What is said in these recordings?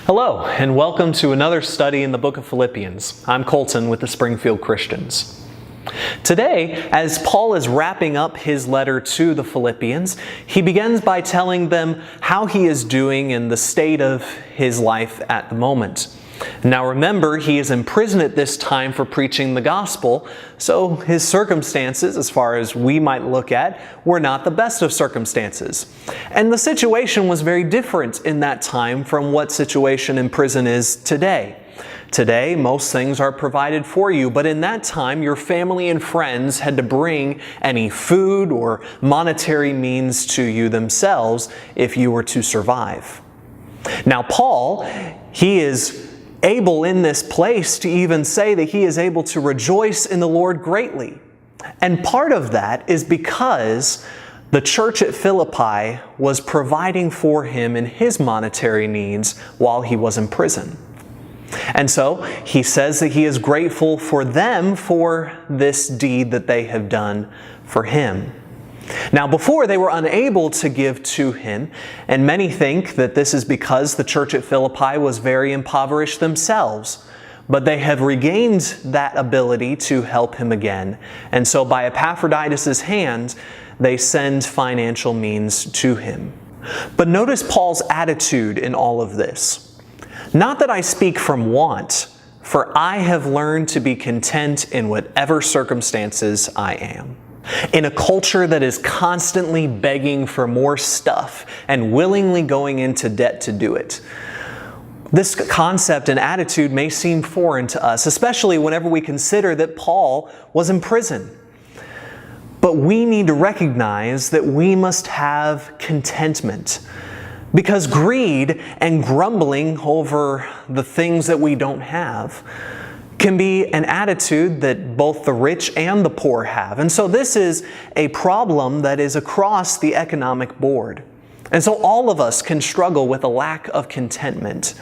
Hello, and welcome to another study in the book of Philippians. I'm Colton with the Springfield Christians. Today, as Paul is wrapping up his letter to the Philippians, he begins by telling them how he is doing in the state of his life at the moment. Now remember, he is in prison at this time for preaching the gospel, so his circumstances, as far as we might look at, were not the best of circumstances. And the situation was very different in that time from what situation in prison is today. Today, most things are provided for you, but in that time, your family and friends had to bring any food or monetary means to you themselves if you were to survive. Now Paul, he is able in this place to even say that he is able to rejoice in the Lord greatly. And part of that is because the church at Philippi was providing for him in his monetary needs while he was in prison. And so he says that he is grateful for them for this deed that they have done for him. Now before, they were unable to give to him, and many think that this is because the church at Philippi was very impoverished themselves. But they have regained that ability to help him again. And so by Epaphroditus' hand, they send financial means to him. But notice Paul's attitude in all of this. Not that I speak from want, for I have learned to be content in whatever circumstances I am. In a culture that is constantly begging for more stuff and willingly going into debt to do it. This concept and attitude may seem foreign to us, especially whenever we consider that Paul was in prison. But we need to recognize that we must have contentment, because greed and grumbling over the things that we don't have can be an attitude that both the rich and the poor have. And so this is a problem that is across the economic board. And so all of us can struggle with a lack of contentment.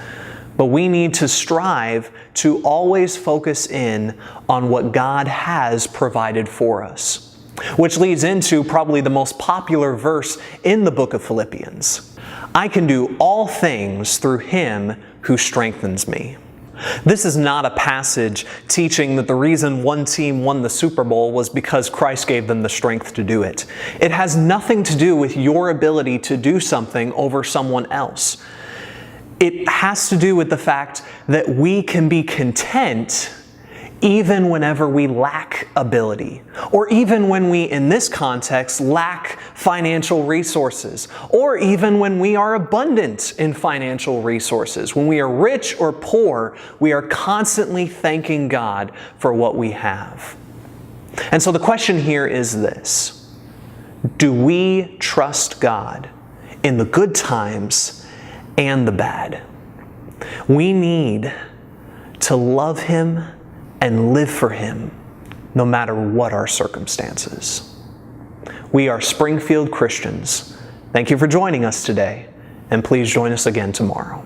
But we need to strive to always focus in on what God has provided for us. Which leads into probably the most popular verse in the book of Philippians. I can do all things through Him who strengthens me. This is not a passage teaching that the reason one team won the Super Bowl was because Christ gave them the strength to do it. It has nothing to do with your ability to do something over someone else. It has to do with the fact that we can be content even whenever we lack ability, or even when we, in this context, lack financial resources, or even when we are abundant in financial resources. When we are rich or poor, we are constantly thanking God for what we have. And so the question here is this: do we trust God in the good times and the bad? We need to love Him and live for Him, no matter what our circumstances. We are Springfield Christians. Thank you for joining us today, and please join us again tomorrow.